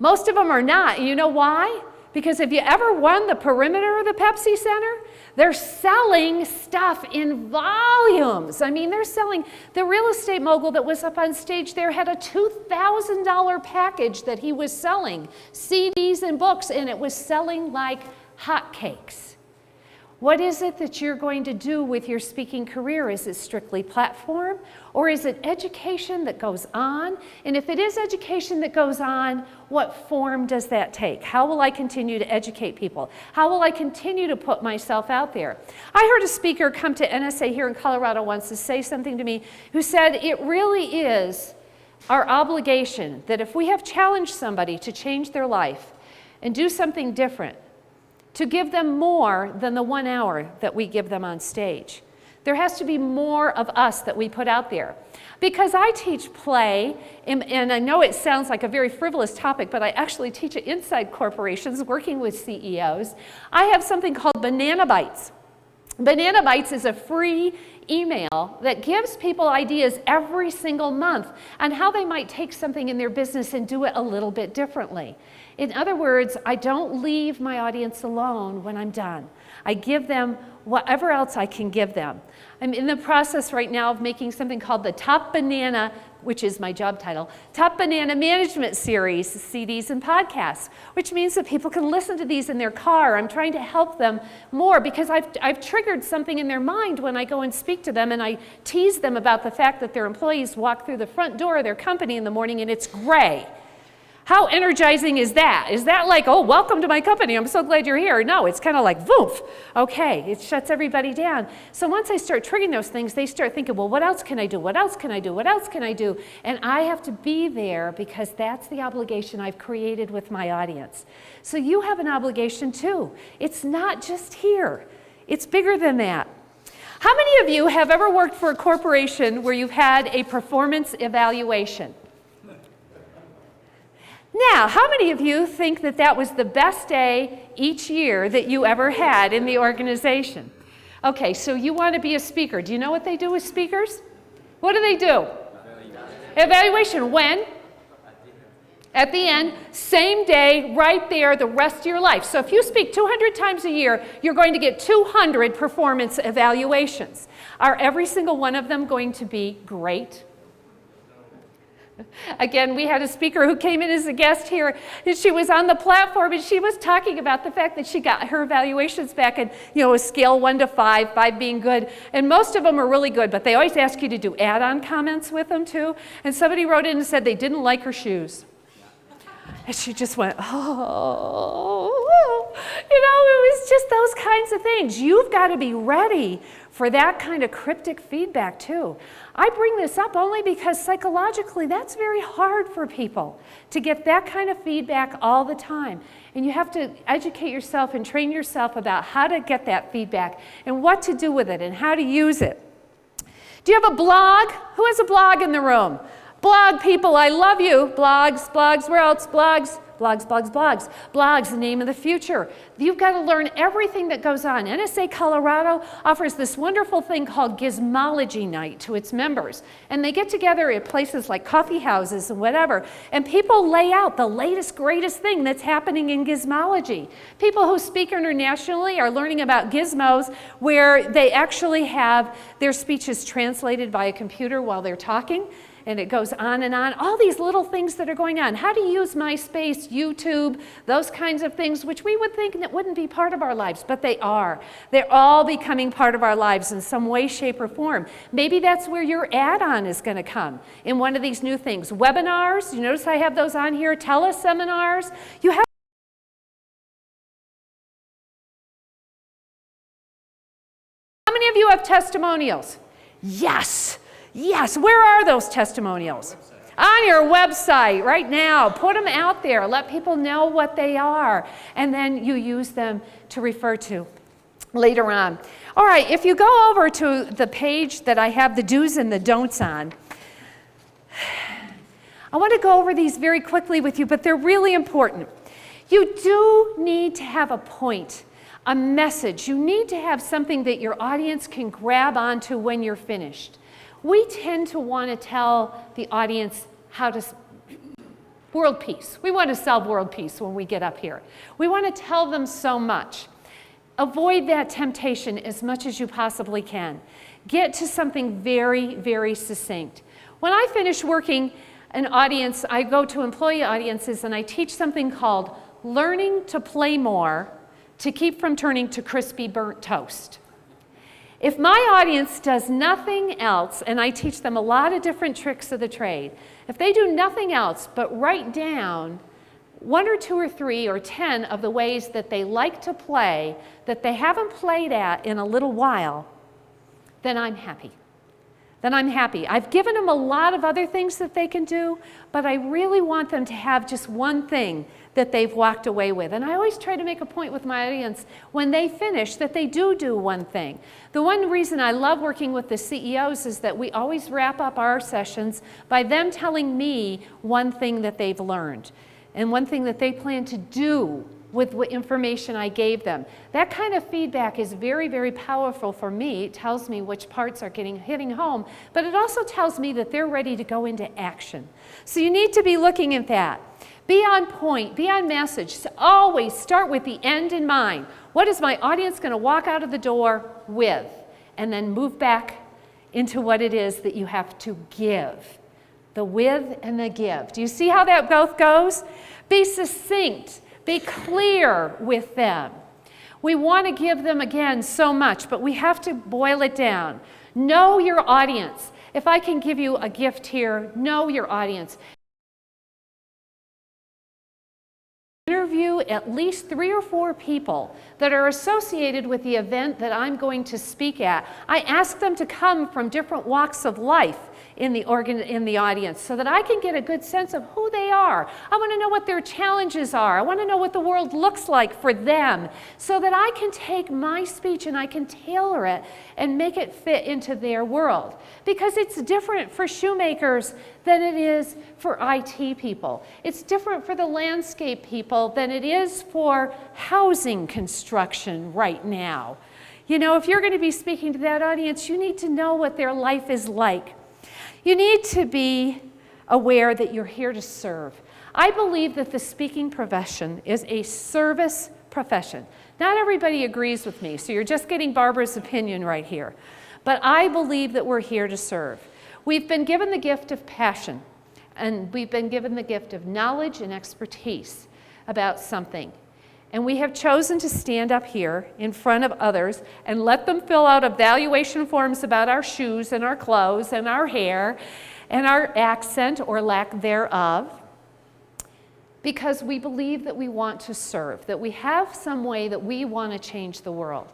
Most of them are not. You know why? Because if you ever won the perimeter of the Pepsi Center, they're selling stuff in volumes. I mean, they're selling, the real estate mogul that was up on stage there had a $2,000 package that he was selling, CDs and books, and it was selling like hotcakes. What is it that you're going to do with your speaking career? Is it strictly platform, or is it education that goes on? And if it is education that goes on, what form does that take? How will I continue to educate people? How will I continue to put myself out there? I heard a speaker come to NSA here in Colorado once to say something to me, who said it really is our obligation that if we have challenged somebody to change their life and do something different, to give them more than the 1 hour that we give them on stage. There has to be more of us that we put out there. Because I teach play, and I know it sounds like a very frivolous topic, but I actually teach it inside corporations, working with CEOs. I have something called Banana Bites. Banana Bites is a free email that gives people ideas every single month on how they might take something in their business and do it a little bit differently. In other words, I don't leave my audience alone when I'm done. I give them whatever else I can give them. I'm in the process right now of making something called the Top Banana, which is my job title, Top Banana Management Series, CDs and podcasts, which means that people can listen to these in their car. I'm trying to help them more because I've triggered something in their mind when I go and speak to them, and I tease them about the fact that their employees walk through the front door of their company in the morning and it's gray. How energizing is that? Is that like, oh, welcome to my company, I'm so glad you're here? No, it's kind of like, woof. Okay, it shuts everybody down. So once I start triggering those things, they start thinking, well, what else can I do? What else can I do? What else can I do? And I have to be there because that's the obligation I've created with my audience. So you have an obligation too. It's not just here. It's bigger than that. How many of you have ever worked for a corporation where you've had a performance evaluation? Now, how many of you think that that was the best day each year that you ever had in the organization? Okay, so you want to be a speaker. Do you know what they do with speakers? What do they do? Evaluation. When? At the end, same day, right there, the rest of your life. So if you speak 200 times a year, you're going to get 200 performance evaluations. Are every single one of them going to be great? Again, we had a speaker who came in as a guest here, and she was on the platform, and she was talking about the fact that she got her evaluations back in, a scale 1 to 5, 5 being good, and most of them are really good, but they always ask you to do add-on comments with them too, and somebody wrote in and said they didn't like her shoes. And she just went, oh, it was just those kinds of things. You've got to be ready for that kind of cryptic feedback too. I bring this up only because psychologically that's very hard for people to get that kind of feedback all the time. And you have to educate yourself and train yourself about how to get that feedback and what to do with it and how to use it. Do you have a blog? Who has a blog in the room? Blog people, I love you. Blogs, where else? Blogs. Blogs, the name of the future. You've got to learn everything that goes on. NSA Colorado offers this wonderful thing called Gizmology Night to its members. And they get together at places like coffee houses and whatever. And people lay out the latest, greatest thing that's happening in gizmology. People who speak internationally are learning about gizmos where they actually have their speeches translated by a computer while they're talking. And it goes on and on. All these little things that are going on. How to use MySpace, YouTube, those kinds of things, which we would think that wouldn't be part of our lives, but they are. They're all becoming part of our lives in some way, shape, or form. Maybe that's where your add-on is going to come in one of these new things. Webinars, you notice I have those on here, teleseminars. You have How many of you have testimonials? Yes. Yes, where are those testimonials? On your website right now. Put them out there. Let people know what they are. And then you use them to refer to later on. All right, if you go over to the page that I have the do's and the don'ts on, I want to go over these very quickly with you, but they're really important. You do need to have a point, a message. You need to have something that your audience can grab onto when you're finished. We tend to want to tell the audience how to world peace. We want to solve world peace when we get up here. We want to tell them so much. Avoid that temptation as much as you possibly can. Get to something very, very succinct. When I finish working an audience, I go to employee audiences and I teach something called learning to play more to keep from turning to crispy burnt toast. If my audience does nothing else, and I teach them a lot of different tricks of the trade, if they do nothing else but write down 1 or 2 or 3 or 10 of the ways that they like to play that they haven't played at in a little while, then I'm happy. Then I'm happy. I've given them a lot of other things that they can do, but I really want them to have just one thing that they've walked away with. And I always try to make a point with my audience when they finish that they do one thing. The one reason I love working with the CEOs is that we always wrap up our sessions by them telling me one thing that they've learned and one thing that they plan to do with what information I gave them. That kind of feedback is very, very powerful for me. It tells me which parts are hitting home, but it also tells me that they're ready to go into action. So you need to be looking at that. Be on point, be on message. So always start with the end in mind. What is my audience going to walk out of the door with? And then move back into what it is that you have to give. The with and the give. Do you see how that both goes? Be succinct. Be clear with them. We want to give them, again, so much, but we have to boil it down. Know your audience. If I can give you a gift here, know your audience. Interview at least 3 or 4 people that are associated with the event that I'm going to speak at. I ask them to come from different walks of life in the audience so that I can get a good sense of who they are. I want to know what their challenges are. I want to know what the world looks like for them so that I can take my speech and I can tailor it and make it fit into their world. Because it's different for shoemakers than it is for IT people. It's different for the landscape people than it is for housing construction right now. You know, if you're going to be speaking to that audience, you need to know what their life is like. You need to be aware that you're here to serve. I believe that the speaking profession is a service profession. Not everybody agrees with me, so you're just getting Barbara's opinion right here. But I believe that we're here to serve. We've been given the gift of passion, and we've been given the gift of knowledge and expertise about something. And we have chosen to stand up here in front of others and let them fill out evaluation forms about our shoes and our clothes and our hair and our accent or lack thereof, because we believe that we want to serve, that we have some way that we want to change the world.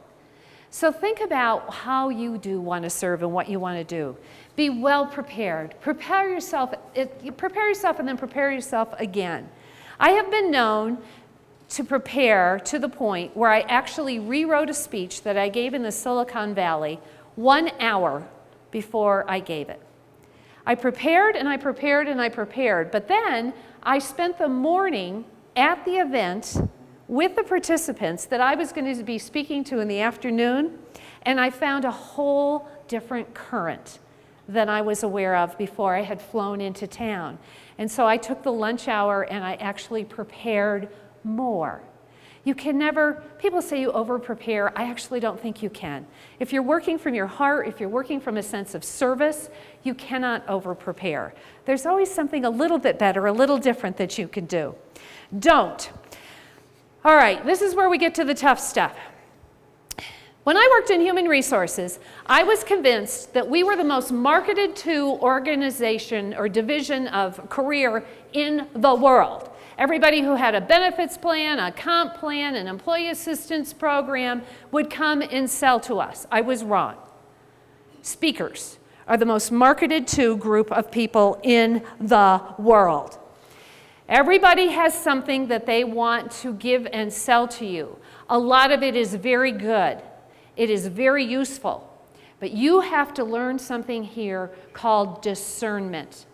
So think about how you do want to serve and what you want to do. Be well prepared. Prepare yourself and then prepare yourself again. I have been known to prepare to the point where I actually rewrote a speech that I gave in the Silicon Valley 1 hour before I gave it. I prepared and I prepared and I prepared, but then I spent the morning at the event with the participants that I was going to be speaking to in the afternoon, and I found a whole different current than I was aware of before I had flown into town. And so I took the lunch hour and I actually prepared more. You can never, people say you over-prepare. I actually don't think you can. If you're working from your heart, if you're working from a sense of service, you cannot over-prepare. There's always something a little bit better, a little different that you can do. Don't. All right, this is where we get to the tough stuff. When I worked in human resources, I was convinced that we were the most marketed to organization or division of career in the world. Everybody who had a benefits plan, a comp plan, an employee assistance program would come and sell to us. I was wrong. Speakers, are the most marketed to group of people in the world. Everybody has something that they want to give and sell to you. A lot of it is very good. It is very useful. But you have to learn something here called discernment.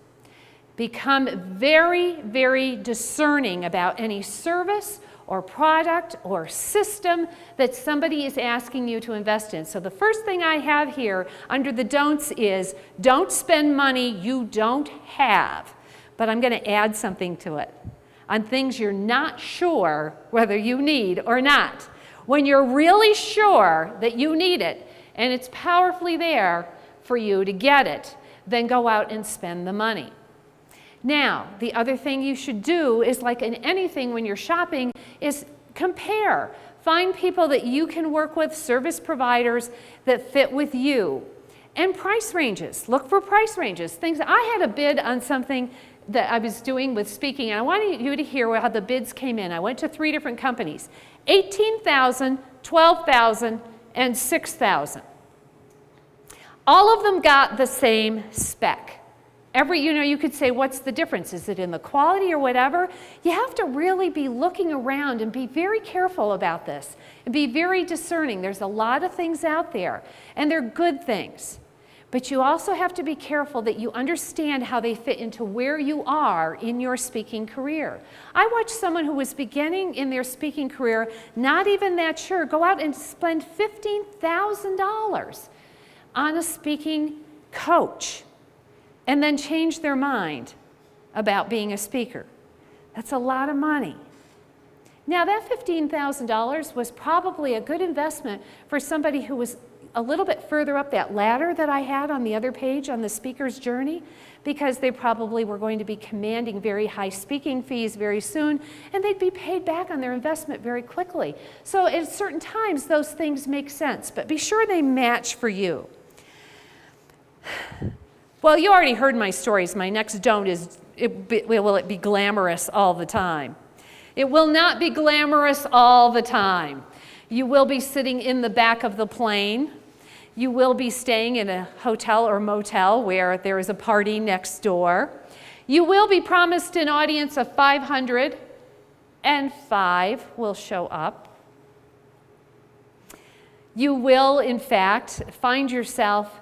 Become very, very discerning about any service or product or system that somebody is asking you to invest in. So the first thing I have here under the don'ts is don't spend money you don't have. But I'm going to add something to it on things you're not sure whether you need or not. When you're really sure that you need it and it's powerfully there for you to get it, then go out and spend the money. Now, the other thing you should do is, like in anything when you're shopping, is compare. Find people that you can work with, service providers that fit with you. And price ranges. Look for price ranges. Things. I had a bid on something that I was doing with speaking, and I wanted you to hear how the bids came in. I went to 3 different companies. $18,000, $12,000, and $6,000. All of them got the same spec. You could say, what's the difference? Is it in the quality or whatever? You have to really be looking around and be very careful about this and be very discerning. There's a lot of things out there, and they're good things. But you also have to be careful that you understand how they fit into where you are in your speaking career. I watched someone who was beginning in their speaking career, not even that sure, go out and spend $15,000 on a speaking coach, and then change their mind about being a speaker. That's a lot of money. Now, that $15,000 was probably a good investment for somebody who was a little bit further up that ladder that I had on the other page on the speaker's journey, because they probably were going to be commanding very high speaking fees very soon, and they'd be paid back on their investment very quickly. So at certain times, those things make sense, but be sure they match for you. Well, you already heard my stories. My next don't is, will it be glamorous all the time? It will not be glamorous all the time. You will be sitting in the back of the plane. You will be staying in a hotel or motel where there is a party next door. You will be promised an audience of 500, and 5 will show up. You will, in fact, find yourself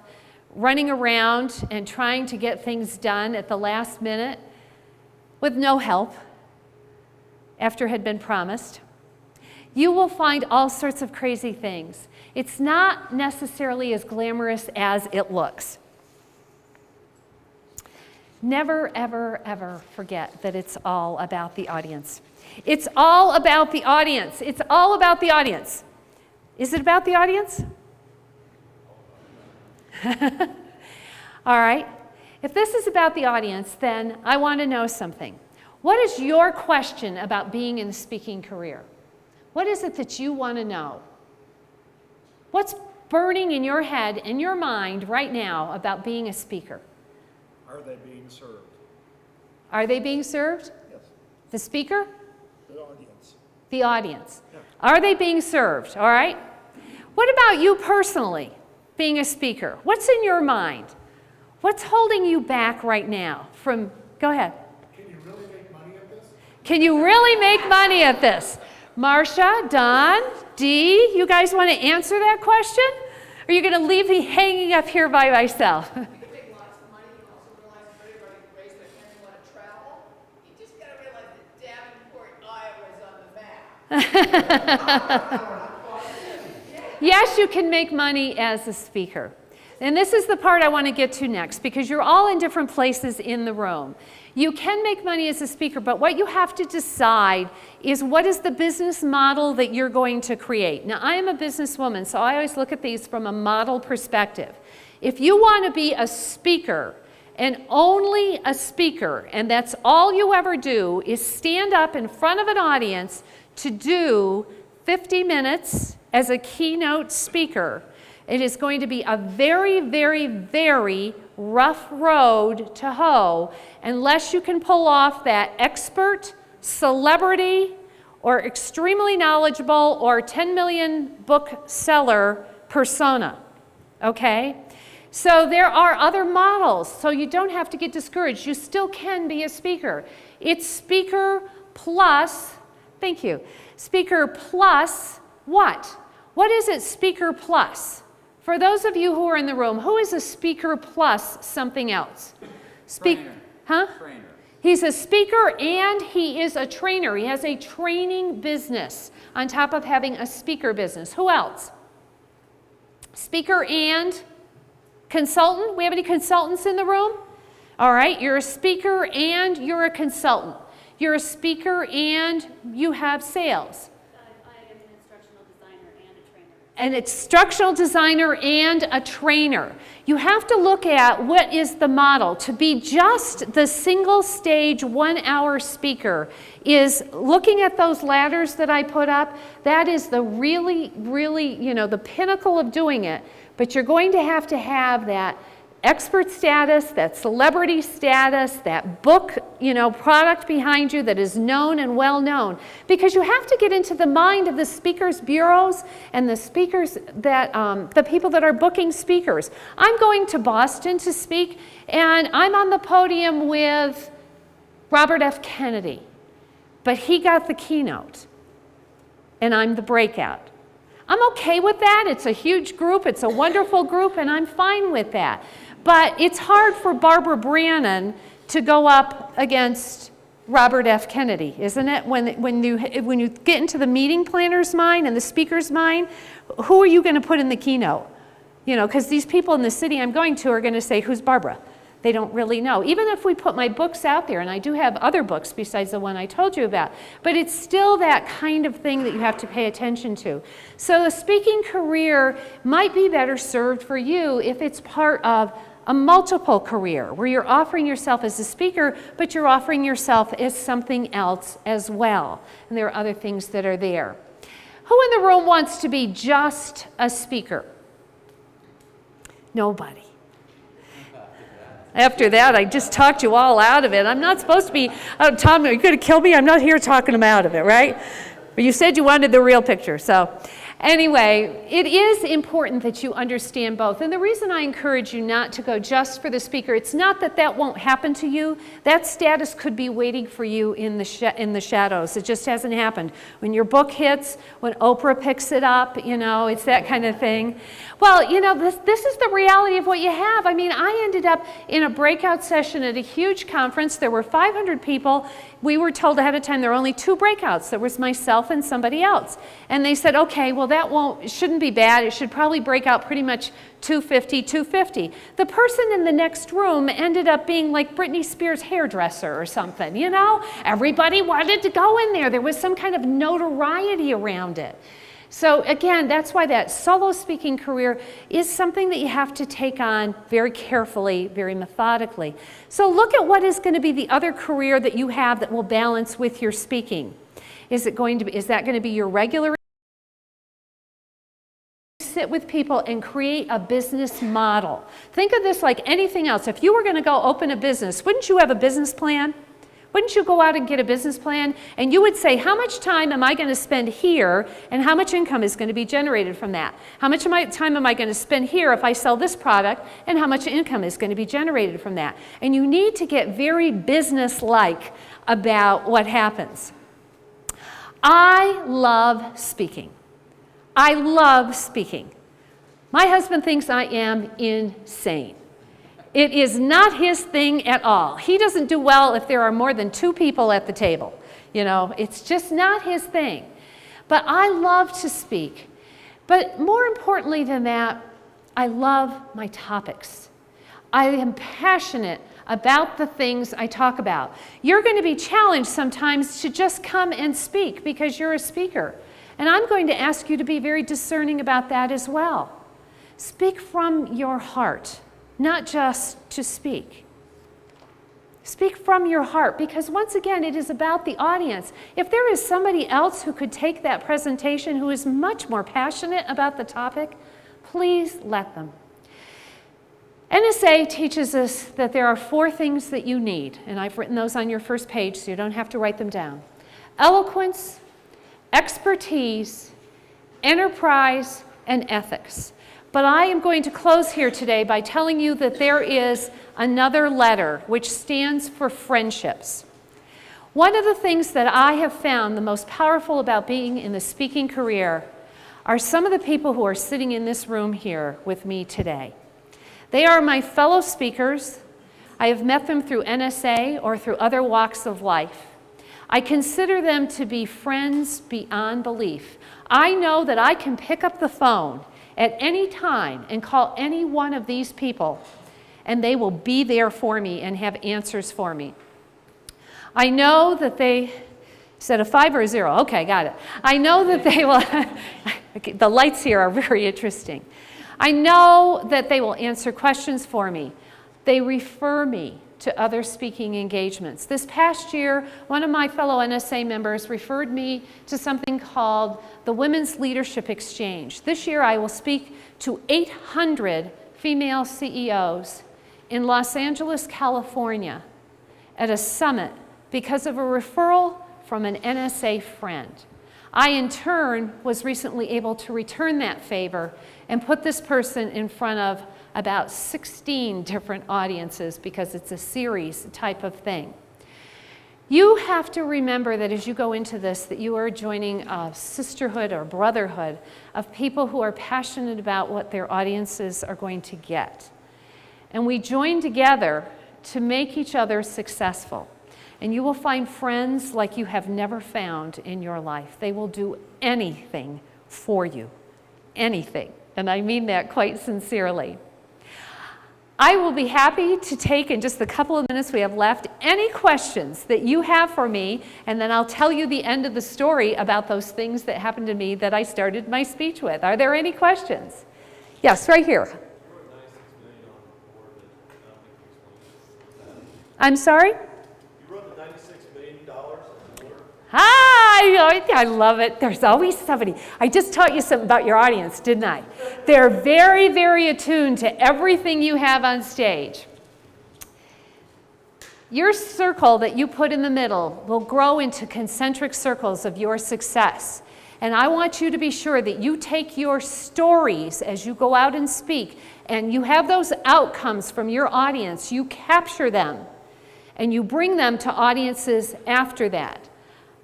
running around and trying to get things done at the last minute with no help after it had been promised. You will find all sorts of crazy things. It's not necessarily as glamorous as it looks. Never, ever, ever forget that it's all about the audience. It's all about the audience. It's all about the audience. Is it about the audience? All right. If this is about the audience, then I want to know something. What is your question about being in the speaking career? What is it that you want to know? What's burning in your head, in your mind right now about being a speaker? Are they being served? Are they being served? Yes. The speaker? The audience. The audience. Yeah. Are they being served? All right. What about you personally, being a speaker? What's in your mind? What's holding you back right now from, go ahead. Can you really make money at this? Can you really make money at this? Marcia, Don, Dee, you guys want to answer that question? Or are you going to leave me hanging up here by myself? You can make lots of money. You also realize if everybody raised their hand and want to travel, you just got to realize that Davenport, Iowa is on the map. Yes, you can make money as a speaker. And this is the part I want to get to next, because you're all in different places in the room. You can make money as a speaker, but what you have to decide is what is the business model that you're going to create. Now, I am a businesswoman, so I always look at these from a model perspective. If you want to be a speaker, and only a speaker, and that's all you ever do, is stand up in front of an audience to do 50 minutes as a keynote speaker, it is going to be a very, very, very rough road to hoe unless you can pull off that expert, celebrity, or extremely knowledgeable, or 10 million book seller persona, okay? So there are other models, so you don't have to get discouraged. You still can be a speaker. It's speaker plus, thank you, speaker plus what? What is it speaker plus? For those of you who are in the room, who is a speaker plus something else? Trainer. Huh? Trainer. He's a speaker and he is a trainer. He has a training business on top of having a speaker business. Who else? Speaker and consultant. We have any consultants in the room? All right, you're a speaker and you're a consultant. You're a speaker and you have sales. I am an instructional designer and a trainer. An instructional designer and a trainer. You have to look at what is the model. To be just the single stage 1 hour speaker is looking at those ladders that I put up. That is the really, the pinnacle of doing it. But you're going to have that expert status, that celebrity status, that book, product behind you that is known and well known. Because you have to get into the mind of the speakers' bureaus and the speakers that, the people that are booking speakers. I'm going to Boston to speak, and I'm on the podium with Robert F. Kennedy. But he got the keynote, and I'm the breakout. I'm okay with that. It's a huge group. It's a wonderful group, and I'm fine with that. But it's hard for Barbara Brannon to go up against Robert F. Kennedy, isn't it? When you get into the meeting planner's mind and the speaker's mind, who are you going to put in the keynote? Because these people in the city I'm going to are going to say, who's Barbara? They don't really know. Even if we put my books out there, and I do have other books besides the one I told you about, but it's still that kind of thing that you have to pay attention to. So the speaking career might be better served for you if it's part of a multiple career where you're offering yourself as a speaker, but you're offering yourself as something else as well. And there are other things that are there. Who in the room wants to be just a speaker? Nobody. After that, I just talked you all out of it. I'm not supposed to be, Tom, are you going to kill me? I'm not here talking them out of it, right? But you said you wanted the real picture. So anyway, it is important that you understand both. And the reason I encourage you not to go just for the speaker, it's not that that won't happen to you. That status could be waiting for you in the shadows. It just hasn't happened. When your book hits, when Oprah picks it up, it's that kind of thing. Well, this is the reality of what you have. I mean, I ended up in a breakout session at a huge conference. There were 500 people. We were told ahead of time there were only 2 breakouts. There was myself and somebody else. And they said, okay, well, shouldn't be bad. It should probably break out pretty much 250. The person in the next room ended up being like Britney Spears' hairdresser or something, Everybody wanted to go in there. There was some kind of notoriety around it. So again, that's why that solo speaking career is something that you have to take on very carefully, very methodically. So look at what is going to be the other career that you have that will balance with your speaking. Is that going to be your regular? Sit with people and create a business model. Think of this like anything else. If you were going to go open a business, wouldn't you have a business plan? Wouldn't you go out and get a business plan? And you would say, how much time am I going to spend here and how much income is going to be generated from that? How much time am I going to spend here if I sell this product and how much income is going to be generated from that? And you need to get very business-like about what happens. I love speaking. I love speaking. My husband thinks I am insane. It is not his thing at all. He doesn't do well if there are more than 2 people at the table. It's just not his thing. But I love to speak. But more importantly than that, I love my topics. I am passionate about the things I talk about. You're going to be challenged sometimes to just come and speak because you're a speaker. And I'm going to ask you to be very discerning about that as well. Speak from your heart. Not just to speak. Speak from your heart, because once again, it is about the audience. If there is somebody else who could take that presentation who is much more passionate about the topic, please let them. NSA teaches us that there are 4 things that you need, and I've written those on your first page so you don't have to write them down. Eloquence, expertise, enterprise, and ethics. But I am going to close here today by telling you that there is another letter which stands for friendships. One of the things that I have found the most powerful about being in the speaking career are some of the people who are sitting in this room here with me today. They are my fellow speakers. I have met them through NSA or through other walks of life. I consider them to be friends beyond belief. I know that I can pick up the phone at any time and call any one of these people, and they will be there for me and have answers for me. I know that they said a 5 or a 0. Okay, got it. I know that they will, the lights here are very interesting. I know that they will answer questions for me. They refer me to other speaking engagements. This past year, one of my fellow NSA members referred me to something called the Women's Leadership Exchange. This year I will speak to 800 female CEOs in Los Angeles, California at a summit because of a referral from an NSA friend. I, in turn, was recently able to return that favor and put this person in front of about 16 different audiences because it's a series type of thing. You have to remember that as you go into this, that you are joining a sisterhood or brotherhood of people who are passionate about what their audiences are going to get. And we join together to make each other successful. And you will find friends like you have never found in your life. They will do anything for you. Anything. And I mean that quite sincerely. I will be happy to take, in just the couple of minutes we have left, any questions that you have for me, and then I'll tell you the end of the story about those things that happened to me that I started my speech with. Are there any questions? Yes, right here. I'm sorry? Hi, I love it. There's always somebody. I just taught you something about your audience, didn't I? They're very, very attuned to everything you have on stage. Your circle that you put in the middle will grow into concentric circles of your success. And I want you to be sure that you take your stories as you go out and speak, and you have those outcomes from your audience. You capture them, and you bring them to audiences after that.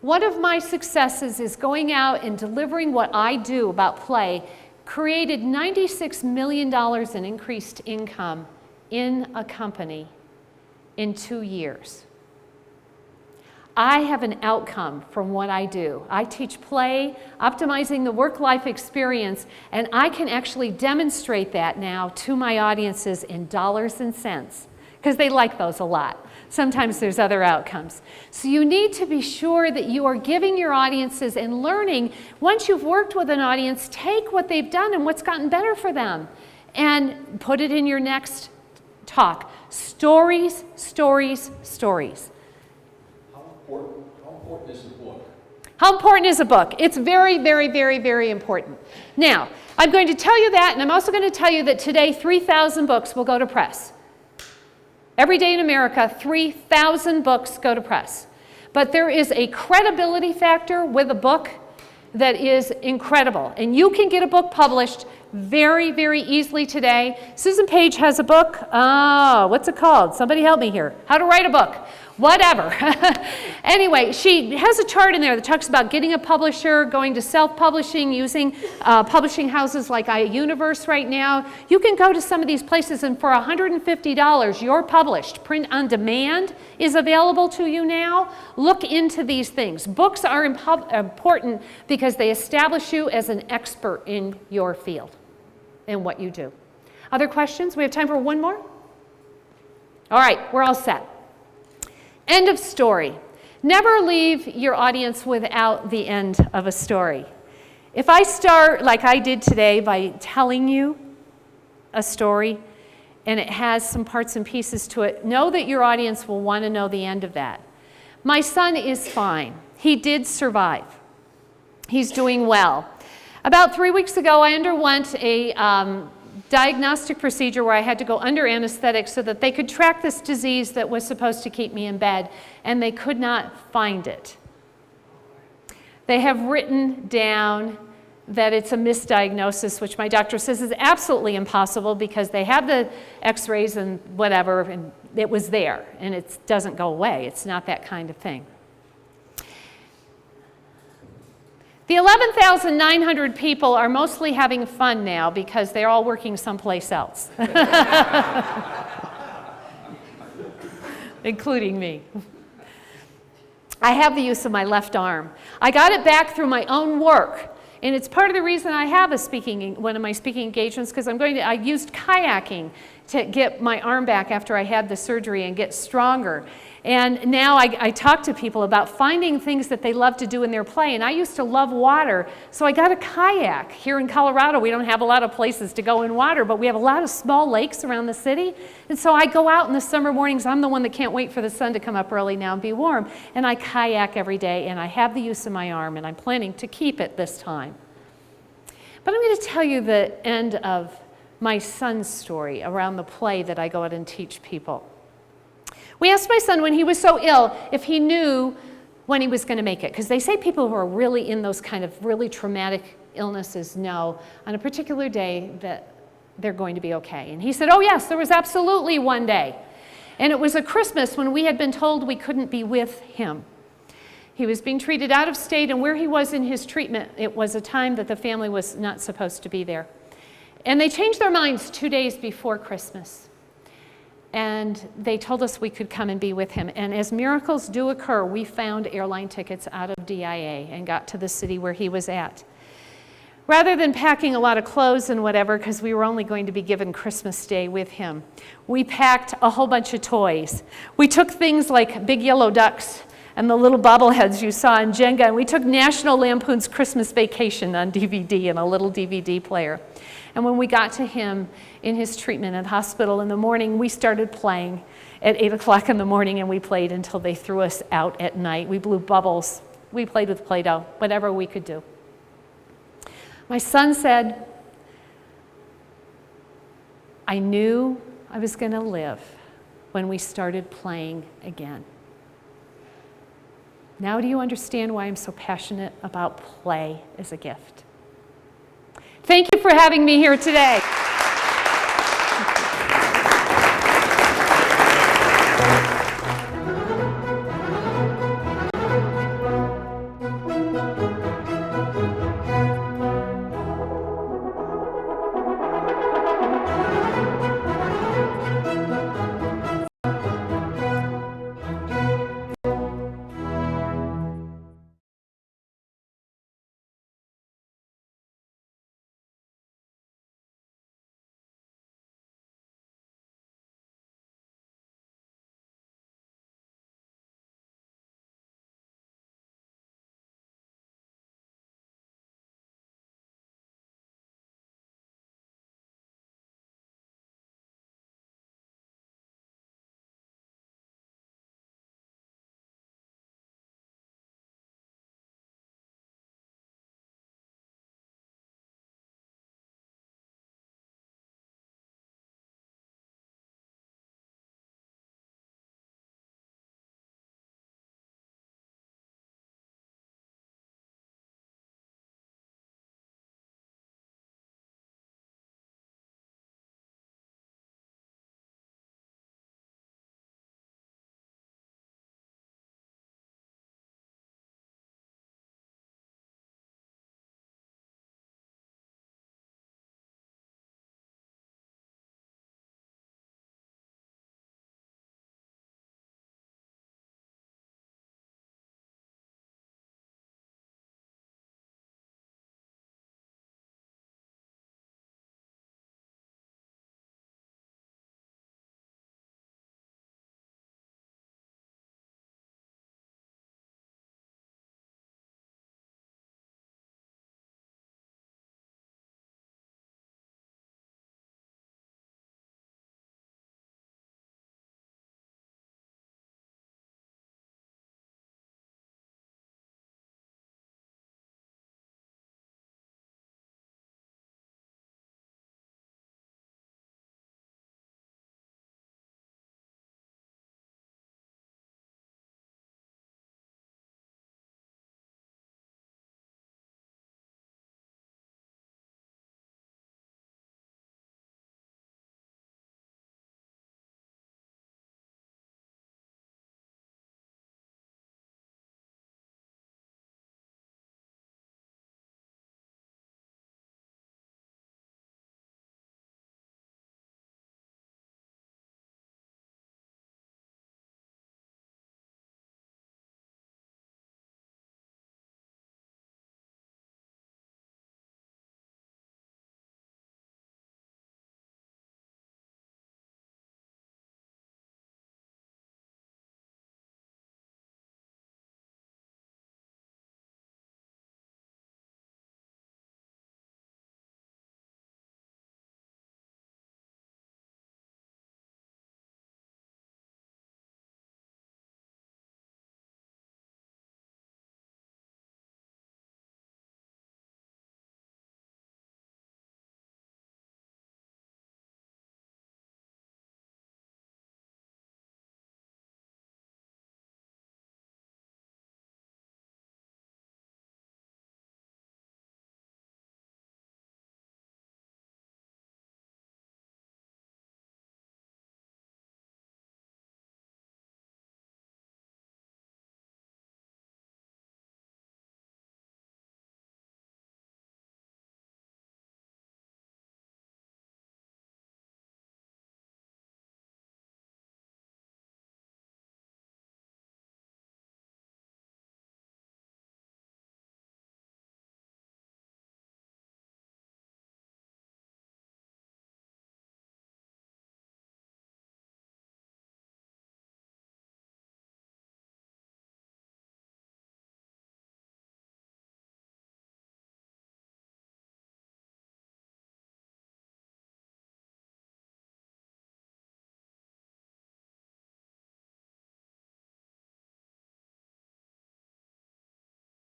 One of my successes is going out and delivering what I do about play, created $96 million in increased income in a company in 2 years. I have an outcome from what I do. I teach play, optimizing the work-life experience, and I can actually demonstrate that now to my audiences in dollars and cents, because they like those a lot. Sometimes there's other outcomes. So you need to be sure that you are giving your audiences and learning. Once you've worked with an audience, take what they've done and what's gotten better for them and put it in your next talk. Stories, stories, stories. How important is the book? How important is a book? It's very, very, very, very important. Now, I'm going to tell you that, and I'm also going to tell you that today 3,000 books will go to press. Every day in America, 3,000 books go to press. But there is a credibility factor with a book that is incredible. And you can get a book published very, very easily today. Susan Page has a book. What's it called? Somebody help me here. How to write a book. Whatever. Anyway, she has a chart in there that talks about getting a publisher, going to self-publishing, using publishing houses like iUniverse right now. You can go to some of these places, and for $150, you're published. Print on demand is available to you now. Look into these things. Books are important because they establish you as an expert in your field and what you do. Other questions? We have time for one more? All right, we're all set. End of story. Never leave your audience without the end of a story. If I start like I did today by telling you a story and it has some parts and pieces to it, know that your audience will want to know the end of that. My son is fine. He did survive. He's doing well. About 3 weeks ago, I underwent a diagnostic procedure where I had to go under anesthetic so that they could track this disease that was supposed to keep me in bed, and they could not find it. They have written down that it's a misdiagnosis, which my doctor says is absolutely impossible because they have the x-rays and whatever, and it was there, and it doesn't go away. It's not that kind of thing. The 11,900 people are mostly having fun now because they're all working someplace else, including me. I have the use of my left arm. I got it back through my own work. And it's part of the reason I have one of my speaking engagements, because I used kayaking to get my arm back after I had the surgery and get stronger. And now I talk to people about finding things that they love to do in their play. And I used to love water, so I got a kayak. Here in Colorado, we don't have a lot of places to go in water, but we have a lot of small lakes around the city. And so I go out in the summer mornings. I'm the one that can't wait for the sun to come up early now and be warm. And I kayak every day, and I have the use of my arm, and I'm planning to keep it this time. But I'm going to tell you the end of my son's story around the play that I go out and teach people. We asked my son when he was so ill if he knew when he was going to make it, because they say people who are really in those kind of really traumatic illnesses know on a particular day that they're going to be okay. And he said, oh yes, there was absolutely one day. And it was a Christmas when we had been told we couldn't be with him. He was being treated out of state, and where he was in his treatment, it was a time that the family was not supposed to be there. And they changed their minds 2 days before Christmas. And they told us we could come and be with him. And as miracles do occur, we found airline tickets out of DIA and got to the city where he was at. Rather than packing a lot of clothes and whatever, because we were only going to be given Christmas Day with him, we packed a whole bunch of toys. We took things like big yellow ducks and the little bobbleheads you saw in Jenga, and we took National Lampoon's Christmas Vacation on DVD in a little DVD player. And when we got to him in his treatment at the hospital in the morning, we started playing at 8 o'clock in the morning, and we played until they threw us out at night. We blew bubbles. We played with Play-Doh, whatever we could do. My son said, I knew I was going to live when we started playing again. Now do you understand why I'm so passionate about play as a gift? Thank you for having me here today.